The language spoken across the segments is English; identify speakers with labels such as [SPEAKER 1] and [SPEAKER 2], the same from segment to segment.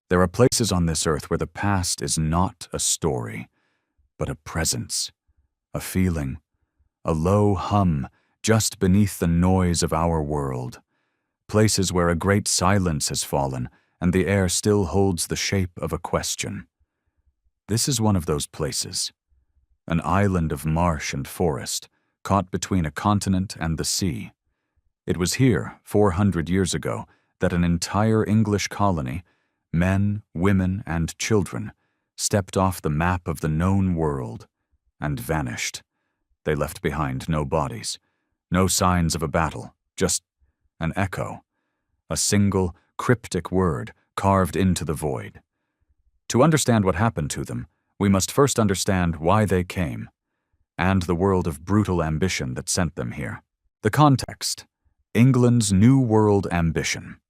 [SPEAKER 1] There are places on this earth where the past is not a story, but a presence, a feeling, a low hum just beneath the noise of our world. Places where a great silence has fallen and the air still holds the shape of a question. This is one of those places, an island of marsh and forest, caught between a continent and the sea. It was here, 400 years ago, that an entire English colony, men, women, and children, stepped off the map of the known world and vanished. They left behind no bodies, no signs of a battle, just an echo, a single, cryptic word carved into the void. To understand what happened to them, we must first understand why they came, and the world of brutal ambition that sent them here. The context: England's New World ambition.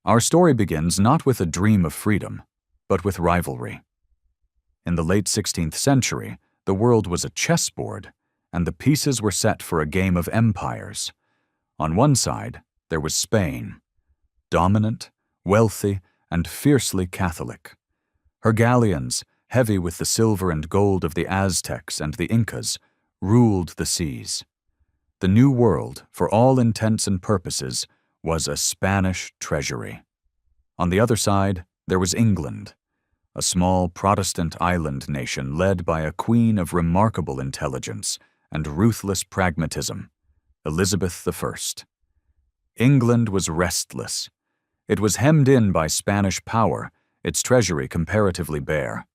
[SPEAKER 1] Our story begins not with a dream of freedom, but with rivalry. In the late 16th century, the world was a chessboard, and the pieces were set for a game of empires. On one side, there was Spain, dominant, wealthy, and fiercely Catholic. Her galleons, heavy with the silver and gold of the Aztecs and the Incas, ruled the seas. The New World, for all intents and purposes, was a Spanish treasury. On the other side, there was England, a small Protestant island nation led by a queen of remarkable intelligence and ruthless pragmatism, Elizabeth I. England was restless. It was hemmed in by Spanish power, its treasury comparatively bare.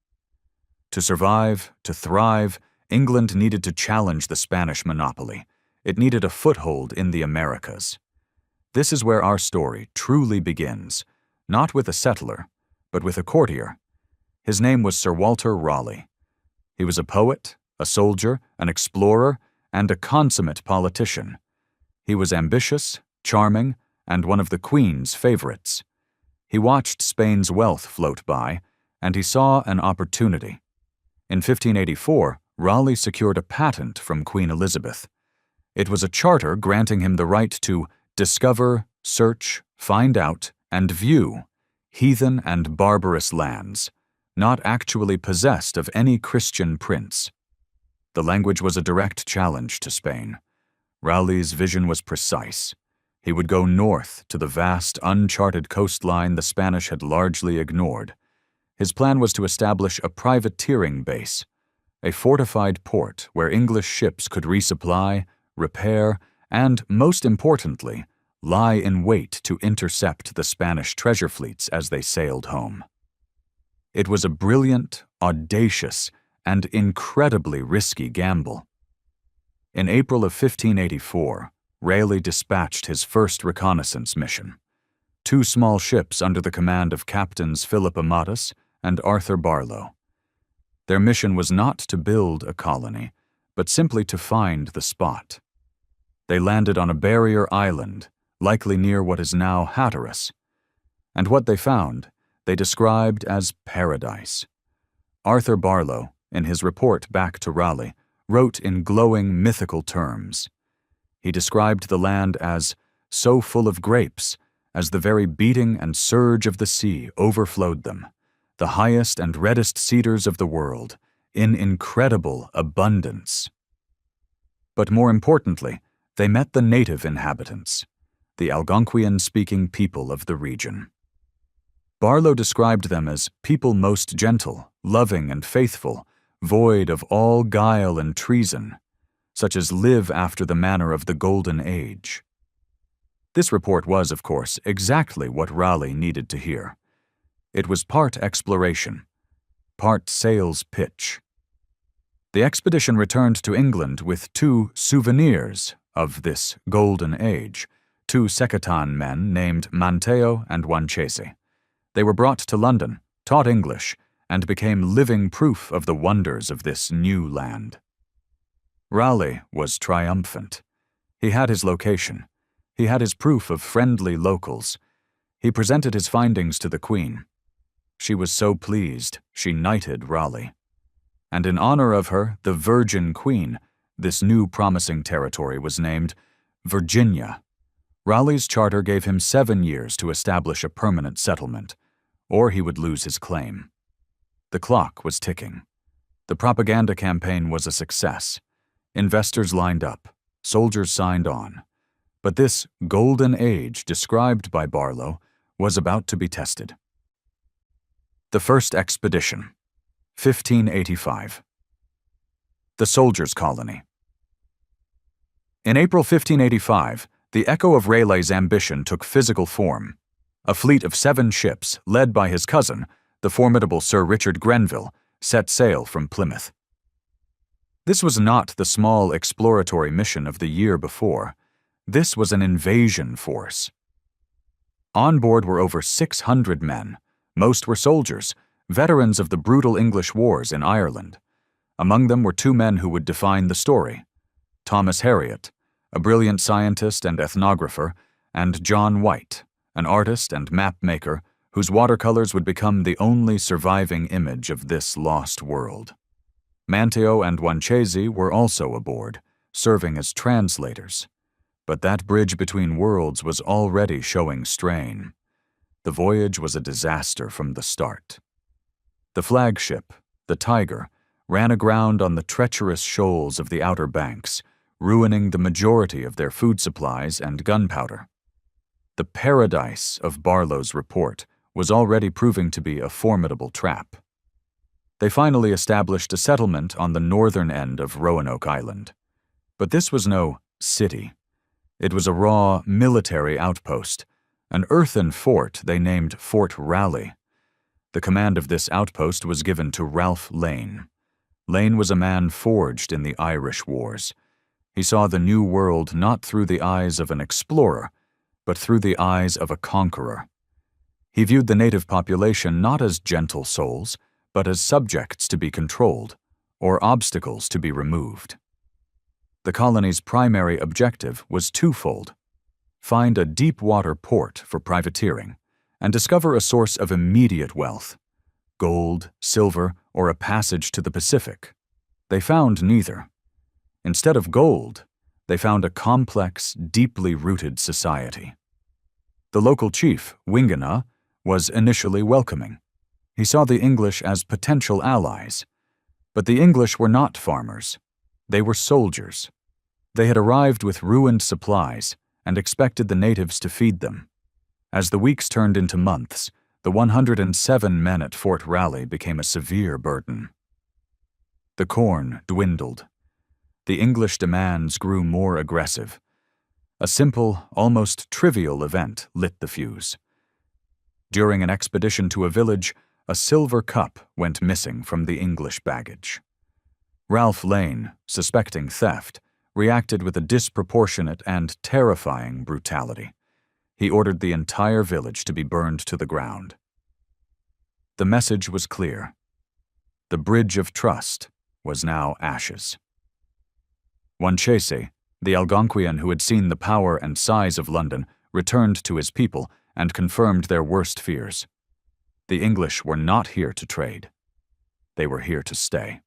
[SPEAKER 1] To survive, to thrive, England needed to challenge the Spanish monopoly. It needed a foothold in the Americas. This is where our story truly begins, not with a settler, but with a courtier. His name was Sir Walter Raleigh. He was a poet, a soldier, an explorer, and a consummate politician. He was ambitious, charming, and one of the Queen's favorites. He watched Spain's wealth float by, and he saw an opportunity. In 1584, Raleigh secured a patent from Queen Elizabeth. It was a charter granting him the right to discover, search, find out, and view heathen and barbarous lands, not actually possessed of any Christian prince. The language was a direct challenge to Spain. Raleigh's vision was precise. He would go north to the vast, uncharted coastline the Spanish had largely ignored. His plan was to establish a privateering base, a fortified port where English ships could resupply, repair, and, most importantly, lie in wait to intercept the Spanish treasure fleets as they sailed home. It was a brilliant, audacious, and incredibly risky gamble. In April of 1584, Raleigh dispatched his first reconnaissance mission. 2 small ships under the command of Captains Philip Amatus and Arthur Barlow. Their mission was not to build a colony, but simply to find the spot. They landed on a barrier island, likely near what is now Hatteras, and what they found they described as paradise. Arthur Barlow, in his report back to Raleigh, wrote in glowing mythical terms. He described the land as so full of grapes as the very beating and surge of the sea overflowed them, the highest and reddest cedars of the world, in incredible abundance. But more importantly, they met the native inhabitants, the Algonquian-speaking people of the region. Barlow described them as people most gentle, loving, and faithful, void of all guile and treason, such as live after the manner of the Golden Age. This report was, of course, exactly what Raleigh needed to hear. It was part exploration, part sales pitch. The expedition returned to England with 2 souvenirs of this Golden Age, 2 Secatan men named Manteo and Wanchese. They were brought to London, taught English, and became living proof of the wonders of this new land. Raleigh was triumphant. He had his location. He had his proof of friendly locals. He presented his findings to the Queen. She was so pleased, she knighted Raleigh. And in honor of her, the Virgin Queen, this new promising territory was named Virginia. Raleigh's charter gave him 7 years to establish a permanent settlement, or he would lose his claim. The clock was ticking. The propaganda campaign was a success. Investors lined up, soldiers signed on. But this golden age described by Barlow was about to be tested. The First Expedition, 1585. The Soldiers' Colony. In April 1585, the echo of Raleigh's ambition took physical form. A fleet of 7 ships, led by his cousin, the formidable Sir Richard Grenville, set sail from Plymouth. This was not the small exploratory mission of the year before. This was an invasion force. On board were over 600 men. Most were soldiers, veterans of the brutal English wars in Ireland. Among them were 2 men who would define the story: Thomas Hariot, a brilliant scientist and ethnographer, and John White, an artist and map-maker whose watercolors would become the only surviving image of this lost world. Manteo and Wanchese were also aboard, serving as translators. But that bridge between worlds was already showing strain. The voyage was a disaster from the start. The flagship, the Tiger, ran aground on the treacherous shoals of the Outer Banks, ruining the majority of their food supplies and gunpowder. The paradise of Barlow's report was already proving to be a formidable trap. They finally established a settlement on the northern end of Roanoke Island. But this was no city. It was a raw military outpost, an earthen fort they named Fort Raleigh. The command of this outpost was given to Ralph Lane. Lane was a man forged in the Irish Wars. He saw the New World not through the eyes of an explorer, but through the eyes of a conqueror. He viewed the native population not as gentle souls, but as subjects to be controlled, or obstacles to be removed. The colony's primary objective was twofold: find a deep-water port for privateering, and discover a source of immediate wealth: gold, silver, or a passage to the Pacific. They found neither. Instead of gold, they found a complex, deeply rooted society. The local chief, Wingana, was initially welcoming. He saw the English as potential allies. But the English were not farmers. They were soldiers. They had arrived with ruined supplies and expected the natives to feed them. As the weeks turned into months, the 107 men at Fort Raleigh became a severe burden. The corn dwindled. The English demands grew more aggressive. A simple, almost trivial event lit the fuse. During an expedition to a village, a silver cup went missing from the English baggage. Ralph Lane, suspecting theft, reacted with a disproportionate and terrifying brutality. He ordered the entire village to be burned to the ground. The message was clear. The bridge of trust was now ashes. Wanchese, the Algonquian who had seen the power and size of London, returned to his people and confirmed their worst fears. The English were not here to trade. They were here to stay.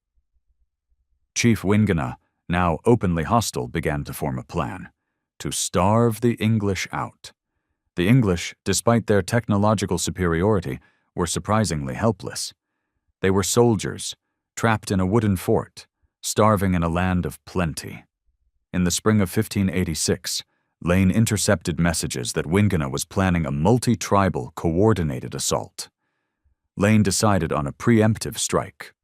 [SPEAKER 1] Chief Wingana, now openly hostile, began to form a plan: to starve the English out. The English, despite their technological superiority, were surprisingly helpless. They were soldiers, trapped in a wooden fort, starving in a land of plenty. In the spring of 1586, Lane intercepted messages that Wingana was planning a multi-tribal, coordinated assault. Lane decided on a preemptive strike.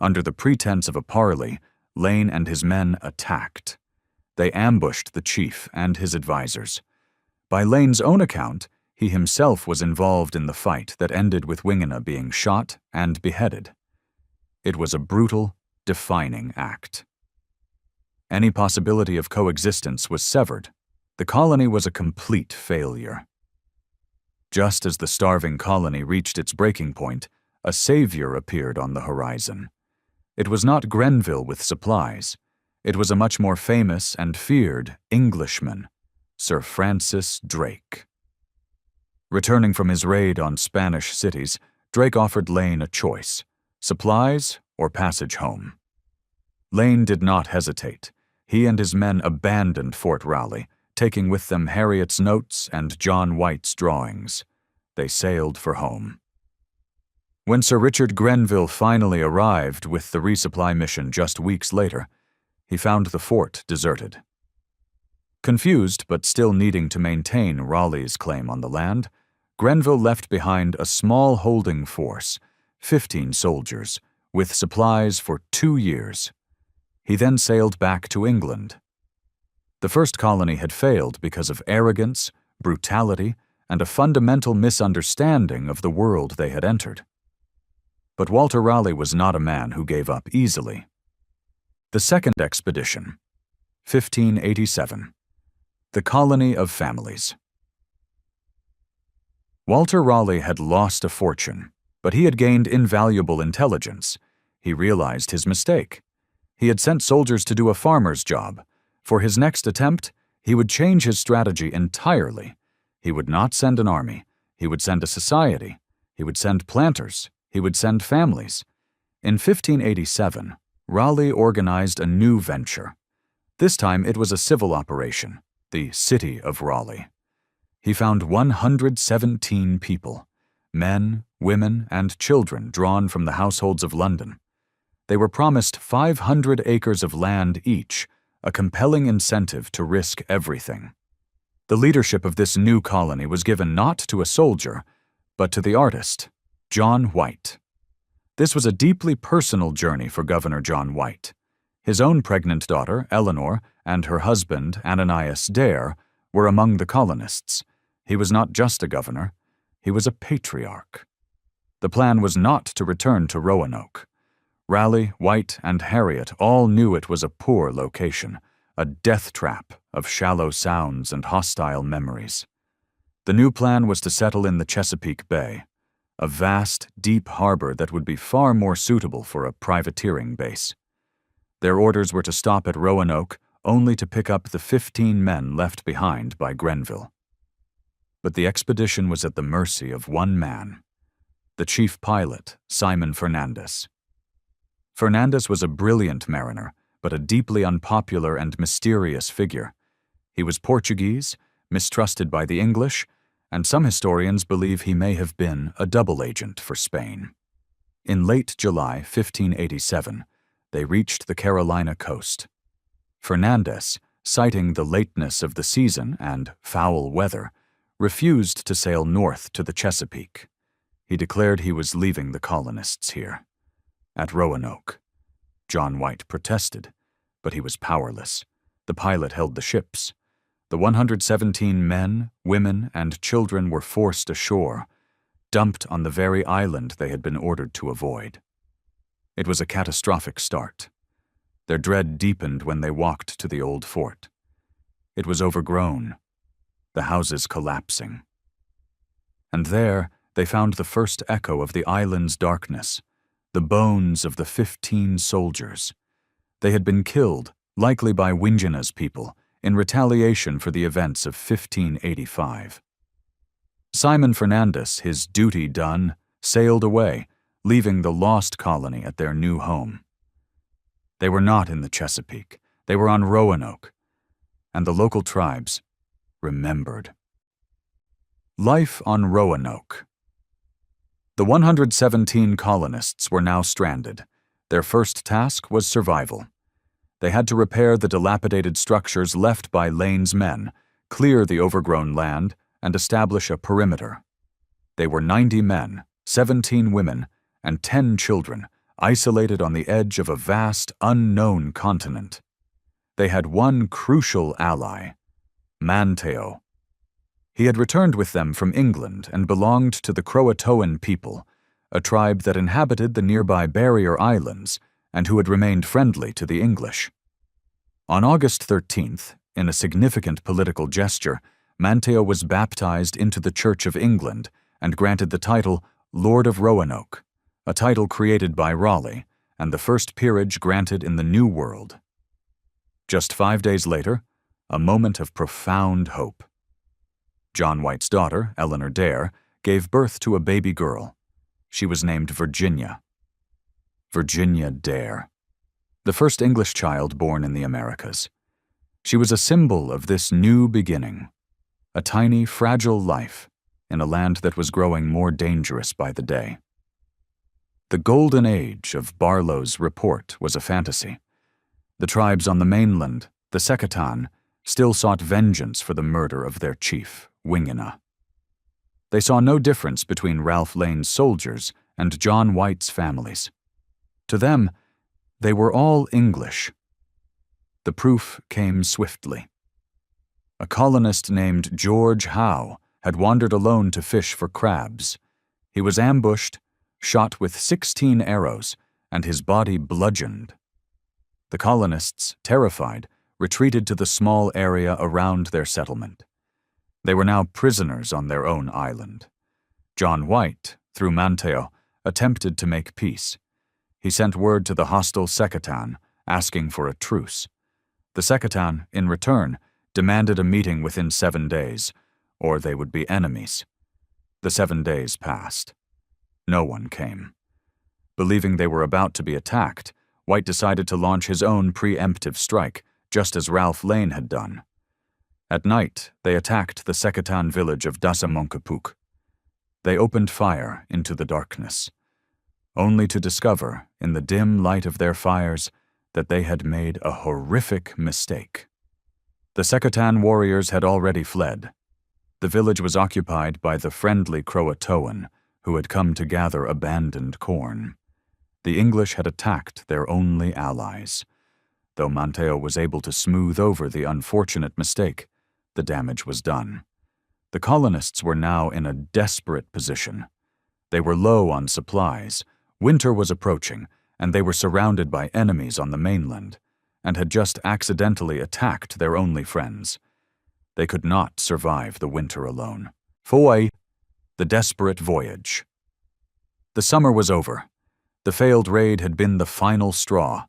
[SPEAKER 1] Under the pretense of a parley, Lane and his men attacked. They ambushed the chief and his advisors. By Lane's own account, he himself was involved in the fight that ended with Wingana being shot and beheaded. It was a brutal, defining act. Any possibility of coexistence was severed. The colony was a complete failure. Just as the starving colony reached its breaking point, a savior appeared on the horizon. It was not Grenville with supplies. It was a much more famous and feared Englishman, Sir Francis Drake. Returning from his raid on Spanish cities, Drake offered Lane a choice: supplies or passage home. Lane did not hesitate. He and his men abandoned Fort Raleigh, taking with them Hariot's notes and John White's drawings. They sailed for home. When Sir Richard Grenville finally arrived with the resupply mission just weeks later, he found the fort deserted. Confused but still needing to maintain Raleigh's claim on the land, Grenville left behind a small holding force, 15 soldiers, with supplies for 2 years. He then sailed back to England. The first colony had failed because of arrogance, brutality, and a fundamental misunderstanding of the world they had entered. But Walter Raleigh was not a man who gave up easily. The second expedition, 1587. The Colony of Families. Walter Raleigh had lost a fortune, but he had gained invaluable intelligence. He realized his mistake. He had sent soldiers to do a farmer's job. For his next attempt, he would change his strategy entirely. He would not send an army. He would send a society. He would send planters. He would send families. In 1587, Raleigh organized a new venture. This time it was a civil operation, the City of Raleigh. He found 117 people, men, women, and children drawn from the households of London. They were promised 500 acres of land each, a compelling incentive to risk everything. The leadership of this new colony was given not to a soldier, but to the artist, John White. This was a deeply personal journey for Governor John White. His own pregnant daughter, Eleanor, and her husband, Ananias Dare, were among the colonists. He was not just a governor, he was a patriarch. The plan was not to return to Roanoke. Raleigh, White, and Harriet all knew it was a poor location, a death trap of shallow sounds and hostile memories. The new plan was to settle in the Chesapeake Bay, a vast, deep harbor that would be far more suitable for a privateering base. Their orders were to stop at Roanoke only to pick up the 15 men left behind by Grenville. But the expedition was at the mercy of one man, the chief pilot, Simon Fernandez. Fernandez was a brilliant mariner, but a deeply unpopular and mysterious figure. He was Portuguese, mistrusted by the English, and some historians believe he may have been a double agent for Spain. In late July 1587, they reached the Carolina coast. Fernandez, citing the lateness of the season and foul weather, refused to sail north to the Chesapeake. He declared he was leaving the colonists here. At Roanoke, John White protested, but he was powerless. The pilot held the ships. The 117 men, women, and children were forced ashore, dumped on the very island they had been ordered to avoid. It was a catastrophic start. Their dread deepened when they walked to the old fort. It was overgrown, the houses collapsing. And there they found the first echo of the island's darkness, the bones of the 15 soldiers. They had been killed, likely by Wingina's people, in retaliation for the events of 1585. Simon Fernandez, his duty done, sailed away, leaving the lost colony at their new home. They were not in the Chesapeake. They were on Roanoke, and the local tribes remembered. Life on Roanoke. The 117 colonists were now stranded. Their first task was survival. They had to repair the dilapidated structures left by Lane's men, clear the overgrown land, and establish a perimeter. They were 90 men, 17 women, and 10 children, isolated on the edge of a vast, unknown continent. They had one crucial ally, Manteo. He had returned with them from England and belonged to the Croatoan people, a tribe that inhabited the nearby barrier islands and who had remained friendly to the English. On August 13th, in a significant political gesture, Manteo was baptized into the Church of England and granted the title Lord of Roanoke, a title created by Raleigh and the first peerage granted in the New World. Just 5 days later, a moment of profound hope. John White's daughter, Eleanor Dare, gave birth to a baby girl. She was named Virginia. Virginia Dare, the first English child born in the Americas. She was a symbol of this new beginning, a tiny, fragile life in a land that was growing more dangerous by the day. The golden age of Barlow's report was a fantasy. The tribes on the mainland, the Secatan, still sought vengeance for the murder of their chief, Wingina. They saw no difference between Ralph Lane's soldiers and John White's families. To them, they were all English. The proof came swiftly. A colonist named George Howe had wandered alone to fish for crabs. He was ambushed, shot with 16 arrows, and his body bludgeoned. The colonists, terrified, retreated to the small area around their settlement. They were now prisoners on their own island. John White, through Manteo, attempted to make peace. He sent word to the hostile Secatan, asking for a truce. The Secatan, in return, demanded a meeting within 7 days, or they would be enemies. The 7 days passed. No one came. Believing they were about to be attacked, White decided to launch his own preemptive strike, just as Ralph Lane had done. At night, they attacked the Secatan village of Dasamonkapuk. They opened fire into the darkness, only to discover, in the dim light of their fires, that they had made a horrific mistake. The Secatan warriors had already fled. The village was occupied by the friendly Croatoan, who had come to gather abandoned corn. The English had attacked their only allies. Though Manteo was able to smooth over the unfortunate mistake, the damage was done. The colonists were now in a desperate position. They were low on supplies, winter was approaching, and they were surrounded by enemies on the mainland, and had just accidentally attacked their only friends. They could not survive the winter alone. Foi, the Desperate Voyage. The summer was over. The failed raid had been the final straw.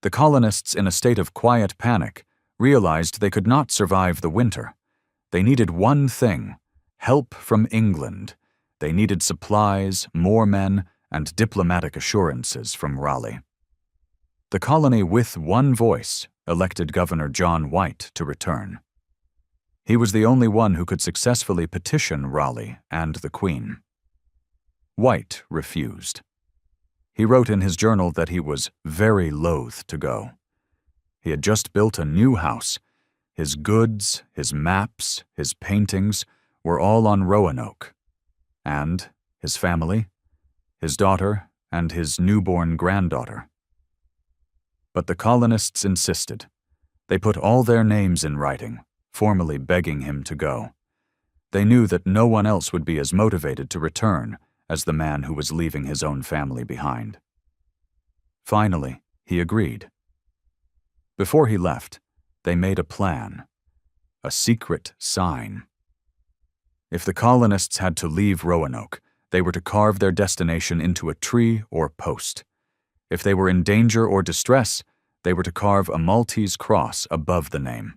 [SPEAKER 1] The colonists, in a state of quiet panic, realized they could not survive the winter. They needed one thing: help from England. They needed supplies, more men, and diplomatic assurances from Raleigh. The colony, with one voice, elected Governor John White to return. He was the only one who could successfully petition Raleigh and the Queen. White refused. He wrote in his journal that he was very loath to go. He had just built a new house. His goods, his maps, his paintings were all on Roanoke. And his family, his daughter, and his newborn granddaughter. But the colonists insisted. They put all their names in writing, formally begging him to go. They knew that no one else would be as motivated to return as the man who was leaving his own family behind. Finally, he agreed. Before he left, they made a plan, a secret sign. If the colonists had to leave Roanoke, they were to carve their destination into a tree or post. If they were in danger or distress, they were to carve a Maltese cross above the name.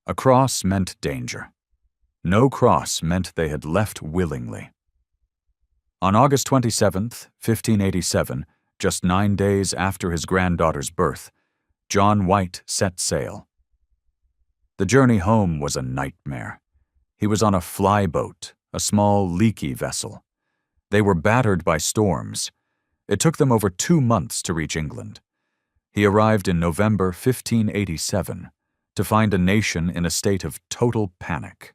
[SPEAKER 1] A cross meant danger. No cross meant they had left willingly. On August 27, 1587, just 9 days after his granddaughter's birth, John White set sail. The journey home was a nightmare. He was on a flyboat, a small, leaky vessel. They were battered by storms. It took them over 2 months to reach England. He arrived in November 1587 to find a nation in a state of total panic.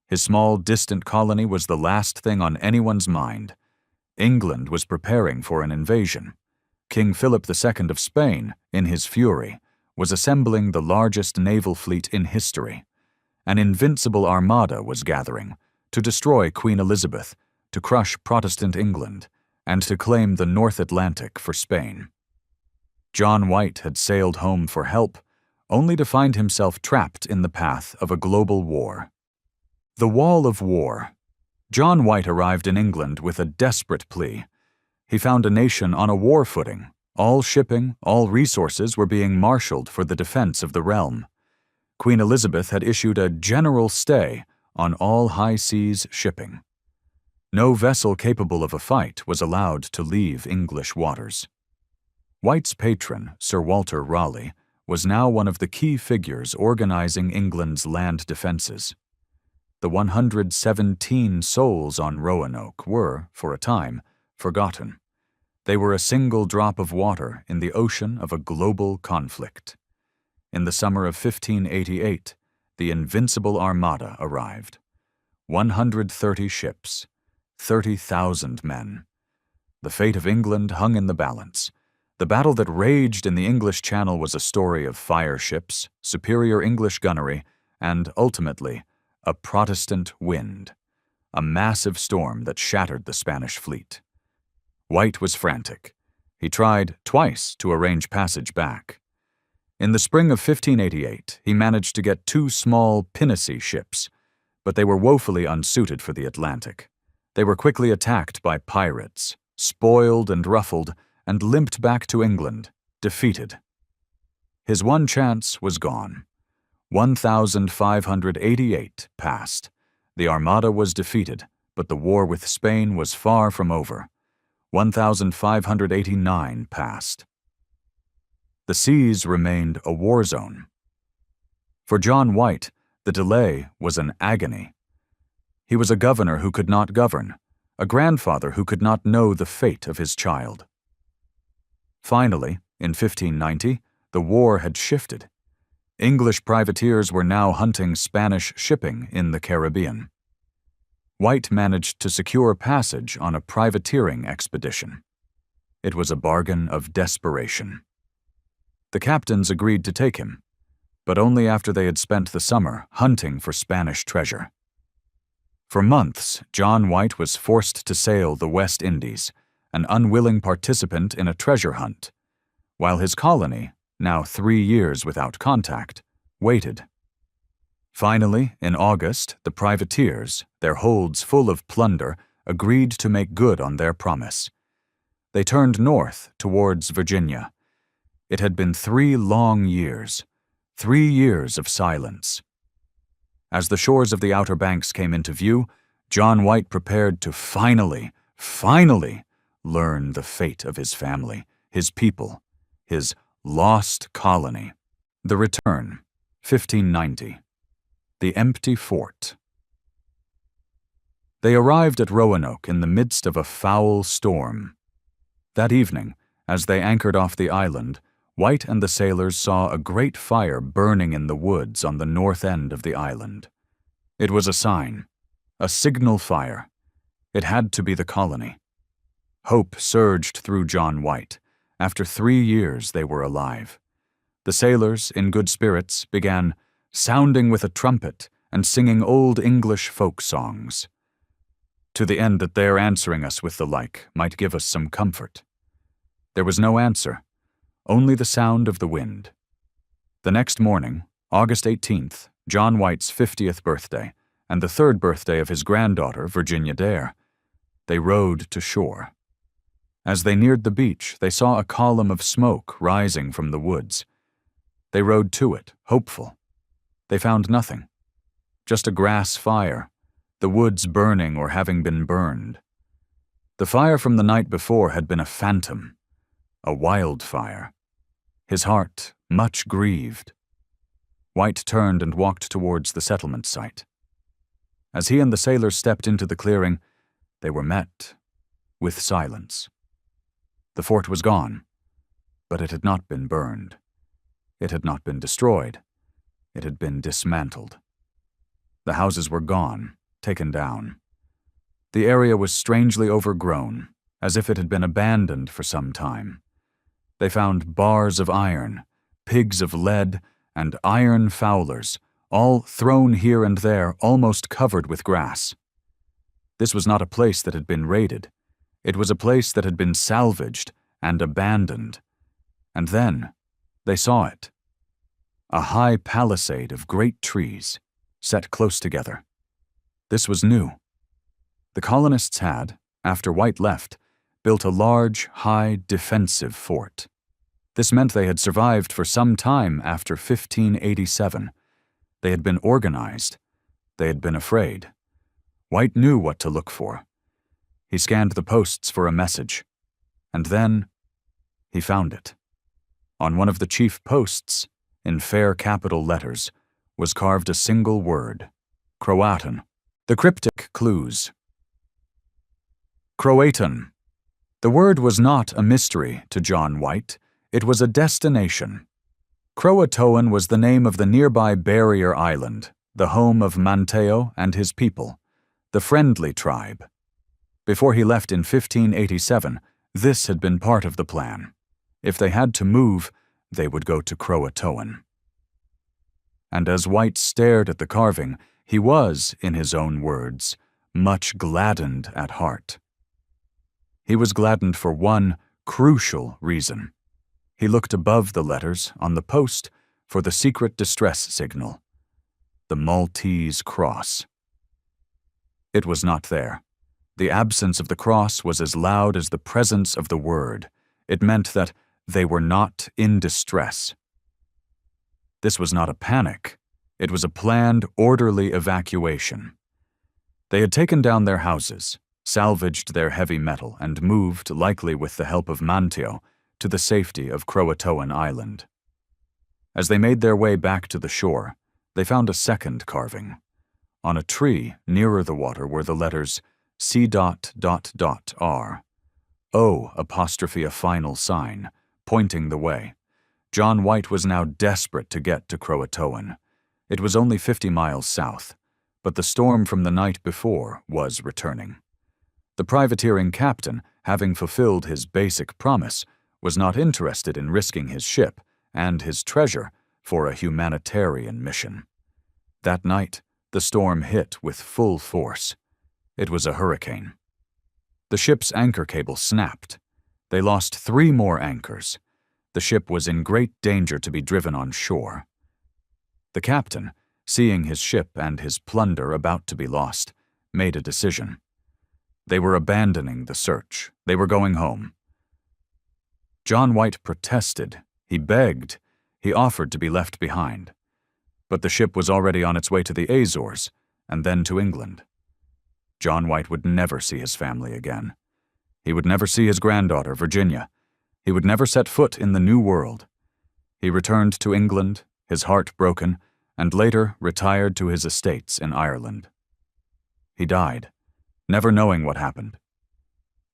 [SPEAKER 1] His small, distant colony was the last thing on anyone's mind. England was preparing for an invasion. King Philip II of Spain, in his fury, was assembling the largest naval fleet in history. An invincible armada was gathering to destroy Queen Elizabeth, to crush Protestant England, and to claim the North Atlantic for Spain. John White had sailed home for help, only to find himself trapped in the path of a global war. The Wall of War. John White arrived in England with a desperate plea. He found a nation on a war footing. All shipping, all resources were being marshaled for the defense of the realm. Queen Elizabeth had issued a general stay on all high seas shipping. No vessel capable of a fight was allowed to leave English waters. White's patron, Sir Walter Raleigh, was now one of the key figures organizing England's land defenses. The 117 souls on Roanoke were, for a time, forgotten. They were a single drop of water in the ocean of a global conflict. In the summer of 1588, the Invincible Armada arrived. 130 ships, 30,000 men. The fate of England hung in the balance. The battle that raged in the English Channel was a story of fire ships, superior English gunnery, and, ultimately, a Protestant wind, a massive storm that shattered the Spanish fleet. White was frantic. He tried twice to arrange passage back. In the spring of 1588, he managed to get 2 small pinnace ships, but they were woefully unsuited for the Atlantic. They were quickly attacked by pirates, spoiled and ruffled, and limped back to England, defeated. His one chance was gone. 1,588 passed. The Armada was defeated, but the war with Spain was far from over. 1,589 passed. The seas remained a war zone. For John White, the delay was an agony. He was a governor who could not govern, a grandfather who could not know the fate of his child. Finally, in 1590, the war had shifted. English privateers were now hunting Spanish shipping in the Caribbean. White managed to secure passage on a privateering expedition. It was a bargain of desperation. The captains agreed to take him, but only after they had spent the summer hunting for Spanish treasure. For months, John White was forced to sail the West Indies, an unwilling participant in a treasure hunt, while his colony, now 3 years without contact, waited. Finally, in August, the privateers, their holds full of plunder, agreed to make good on their promise. They turned north towards Virginia. It had been 3 long years, 3 years of silence. As the shores of the Outer Banks came into view, John White prepared to finally learn the fate of his family, his people, his lost colony. The Return, 1590. The Empty Fort. They arrived at Roanoke in the midst of a foul storm. That evening, as they anchored off the island, White and the sailors saw a great fire burning in the woods on the north end of the island. It was a sign, a signal fire. It had to be the colony. Hope surged through John White. After 3 years they were alive. The sailors, in good spirits, began sounding with a trumpet and singing old English folk songs, to the end that their answering us with the like might give us some comfort. There was no answer, only the sound of the wind. The next morning, August 18th, John White's 50th birthday, and the 3rd birthday of his granddaughter, Virginia Dare, they rowed to shore. As they neared the beach, they saw a column of smoke rising from the woods. They rowed to it, hopeful. They found nothing, just a grass fire, the woods burning or having been burned. The fire from the night before had been a phantom, a wildfire. His heart much grieved. White turned and walked towards the settlement site. As he and the sailors stepped into the clearing, they were met with silence. The fort was gone, but it had not been burned. It had not been destroyed. It had been dismantled. The houses were gone, taken down. The area was strangely overgrown, as if it had been abandoned for some time. They found bars of iron, pigs of lead, and iron fowlers, all thrown here and there, almost covered with grass. This was not a place that had been raided. It was a place that had been salvaged and abandoned. And then they saw it. A high palisade of great trees, set close together. This was new. The colonists had, after White left, built a large, high, defensive fort. This meant they had survived for some time after 1587. They had been organized. They had been afraid. White knew what to look for. He scanned the posts for a message. And then he found it. On one of the chief posts, in fair capital letters, was carved a single word: Croatoan. The Cryptic Clues. Croatoan. The word was not a mystery to John White, it was a destination. Croatoan was the name of the nearby barrier island, the home of Manteo and his people, the friendly tribe. Before he left in 1587, this had been part of the plan. If they had to move, they would go to Croatoan. And as White stared at the carving, he was, in his own words, much gladdened at heart. He was gladdened for one crucial reason. He looked above the letters on the post for the secret distress signal, the Maltese cross. It was not there. The absence of the cross was as loud as the presence of the word. It meant that they were not in distress. This was not a panic. It was a planned, orderly evacuation. They had taken down their houses, salvaged their heavy metal, and moved, likely with the help of Manteo, to the safety of Croatoan Island. As they made their way back to the shore, they found a second carving. On a tree nearer the water were the letters C.R, O apostrophe a final sign, pointing the way. John White was now desperate to get to Croatoan. It was only 50 miles south, but the storm from the night before was returning. The privateering captain, having fulfilled his basic promise, was not interested in risking his ship and his treasure for a humanitarian mission. That night, the storm hit with full force. It was a hurricane. The ship's anchor cable snapped. They lost 3 more anchors. The ship was in great danger to be driven on shore. The captain, seeing his ship and his plunder about to be lost, made a decision. They were abandoning the search. They were going home. John White protested. He begged. He offered to be left behind. But the ship was already on its way to the Azores, and then to England. John White would never see his family again. He would never see his granddaughter, Virginia. He would never set foot in the New World. He returned to England, his heart broken, and later retired to his estates in Ireland. He died, never knowing what happened.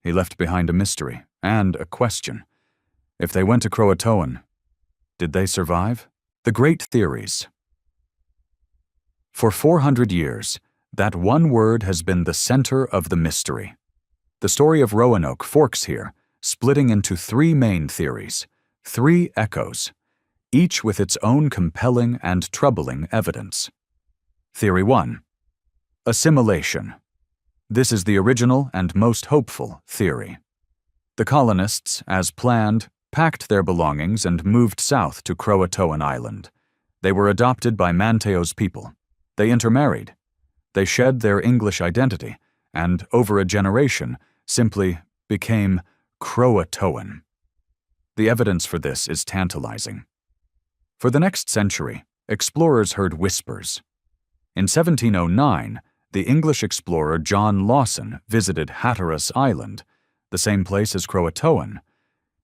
[SPEAKER 1] He left behind a mystery and a question. If they went to Croatoan, did they survive? The Great Theories. For 400 years, that one word has been the center of the mystery. The story of Roanoke forks here, splitting into 3 main theories, 3 echoes, each with its own compelling and troubling evidence. Theory 1. Assimilation. This is the original and most hopeful theory. The colonists, as planned, packed their belongings and moved south to Croatoan Island. They were adopted by Manteo's people. They intermarried. They shed their English identity, and over a generation simply became Croatoan. The evidence for this is tantalizing. For the next century, explorers heard whispers. In 1709, the English explorer John Lawson visited Hatteras Island, the same place as Croatoan.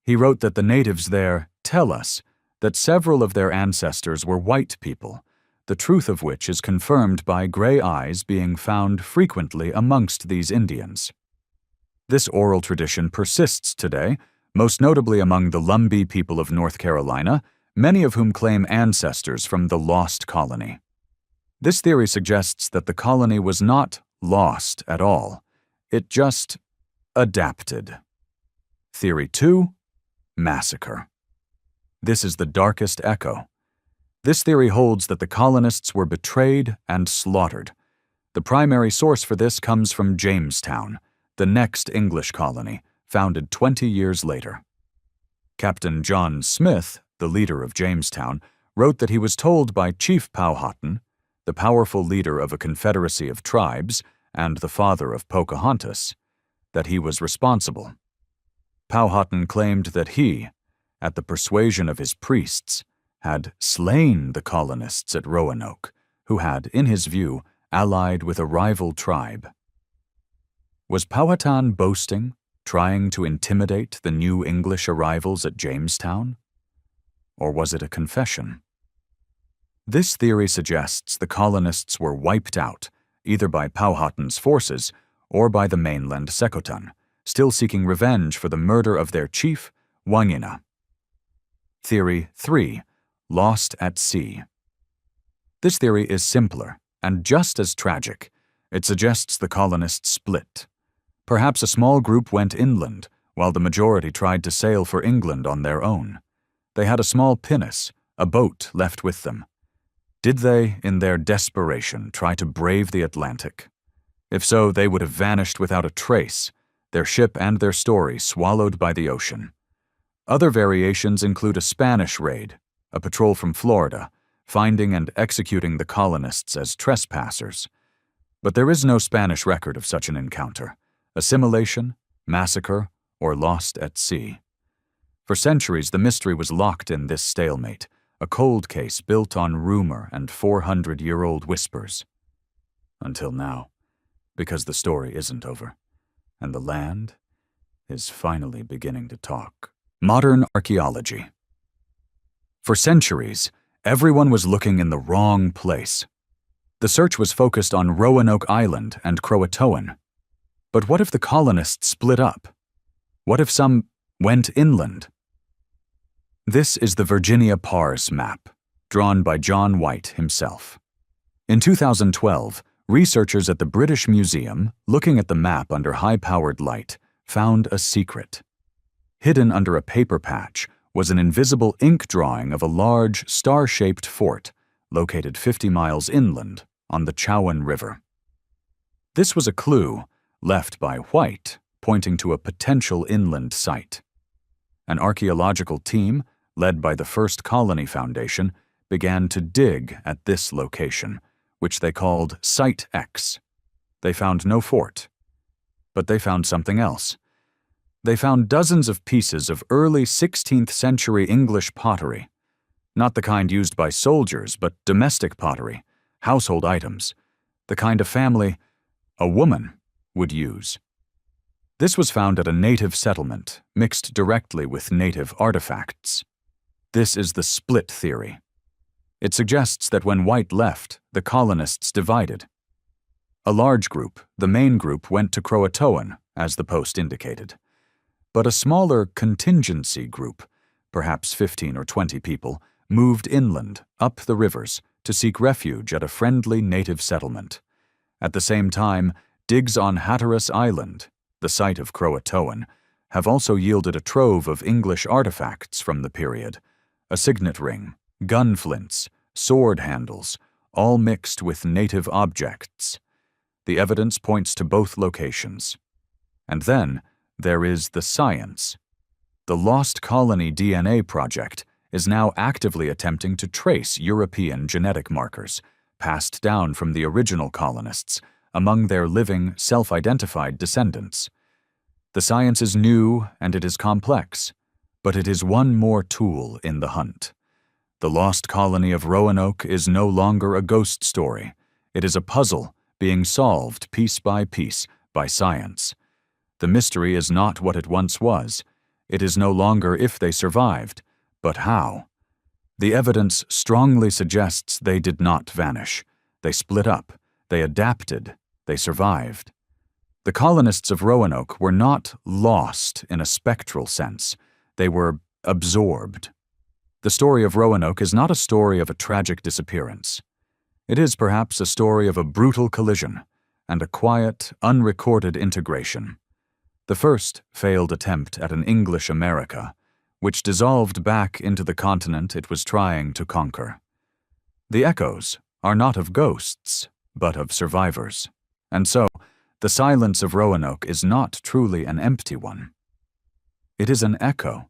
[SPEAKER 1] He wrote that the natives there tell us that several of their ancestors were white people, the truth of which is confirmed by gray eyes being found frequently amongst these Indians. This oral tradition persists today, most notably among the Lumbee people of North Carolina, many of whom claim ancestors from the Lost Colony. This theory suggests that the colony was not lost at all. It just adapted. Theory 2. Massacre. This is the darkest echo. This theory holds that the colonists were betrayed and slaughtered. The primary source for this comes from Jamestown, the next English colony, founded 20 years later. Captain John Smith, the leader of Jamestown, wrote that he was told by Chief Powhatan, the powerful leader of a confederacy of tribes and the father of Pocahontas, that he was responsible. Powhatan claimed that he, at the persuasion of his priests, had slain the colonists at Roanoke, who had, in his view, allied with a rival tribe. Was Powhatan boasting, trying to intimidate the new English arrivals at Jamestown? Or was it a confession? This theory suggests the colonists were wiped out, either by Powhatan's forces or by the mainland Secotan, still seeking revenge for the murder of their chief, Wangina. Theory 3. Lost at Sea. This theory is simpler and just as tragic. It suggests the colonists split. Perhaps a small group went inland, while the majority tried to sail for England on their own. They had a small pinnace, a boat left with them. Did they, in their desperation, try to brave the Atlantic? If so, they would have vanished without a trace, their ship and their story swallowed by the ocean. Other variations include a Spanish raid, a patrol from Florida, finding and executing the colonists as trespassers. But there is no Spanish record of such an encounter, assimilation, massacre, or lost at sea. For centuries, the mystery was locked in this stalemate, a cold case built on rumor and 400-year-old whispers. Until now, because the story isn't over, and the land is finally beginning to talk. Modern archaeology. For centuries, everyone was looking in the wrong place. The search was focused on Roanoke Island and Croatoan. But what if the colonists split up? What if some went inland? This is the Virginia Pars map, drawn by John White himself. In 2012, researchers at the British Museum, looking at the map under high-powered light, found a secret. Hidden under a paper patch was an invisible ink drawing of a large, star-shaped fort located 50 miles inland on the Chowan River. This was a clue left by White, pointing to a potential inland site. An archaeological team, led by the First Colony Foundation, began to dig at this location, which they called Site X. They found no fort, but they found something else. They found dozens of pieces of early 16th century English pottery, not the kind used by soldiers, but domestic pottery, household items, the kind a family, a woman, would use. This was found at a native settlement, mixed directly with native artifacts. This is the split theory. It suggests that when White left, the colonists divided. A large group, the main group, went to Croatoan, as the post indicated. But a smaller contingency group, perhaps 15 or 20 people, moved inland, up the rivers, to seek refuge at a friendly native settlement. At the same time, digs on Hatteras Island, the site of Croatoan, have also yielded a trove of English artifacts from the period, a signet ring, gun flints, sword handles, all mixed with native objects. The evidence points to both locations. And then, there is the science. The Lost Colony DNA Project is now actively attempting to trace European genetic markers, passed down from the original colonists, among their living, self-identified descendants. The science is new and it is complex, but it is one more tool in the hunt. The Lost Colony of Roanoke is no longer a ghost story. It is a puzzle being solved piece by science. The mystery is not what it once was. It is no longer if they survived, but how. The evidence strongly suggests they did not vanish. They split up. They adapted. They survived. The colonists of Roanoke were not lost in a spectral sense. They were absorbed. The story of Roanoke is not a story of a tragic disappearance. It is perhaps a story of a brutal collision and a quiet, unrecorded integration. The first failed attempt at an English America, which dissolved back into the continent it was trying to conquer. The echoes are not of ghosts, but of survivors. And so, the silence of Roanoke is not truly an empty one. It is an echo,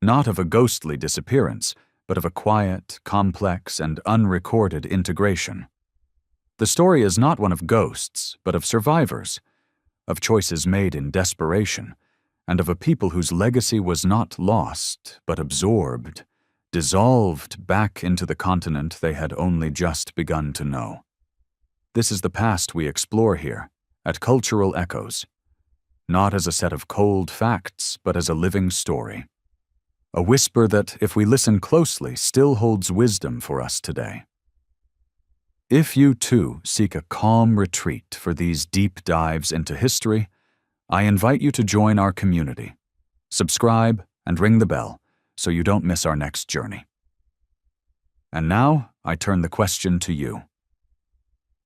[SPEAKER 1] not of a ghostly disappearance, but of a quiet, complex, and unrecorded integration. The story is not one of ghosts, but of survivors, of choices made in desperation, and of a people whose legacy was not lost, but absorbed, dissolved back into the continent they had only just begun to know. This is the past we explore here, at Cultural Echoes, not as a set of cold facts, but as a living story. A whisper that, if we listen closely, still holds wisdom for us today. If you, too, seek a calm retreat for these deep dives into history, I invite you to join our community. Subscribe and ring the bell so you don't miss our next journey. And now, I turn the question to you.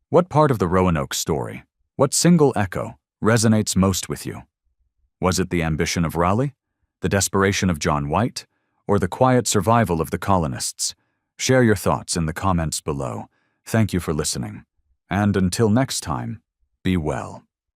[SPEAKER 1] What part of the Roanoke story, what single echo, resonates most with you? Was it the ambition of Raleigh, the desperation of John White, or the quiet survival of the colonists? Share your thoughts in the comments below. Thank you for listening. And until next time, be well.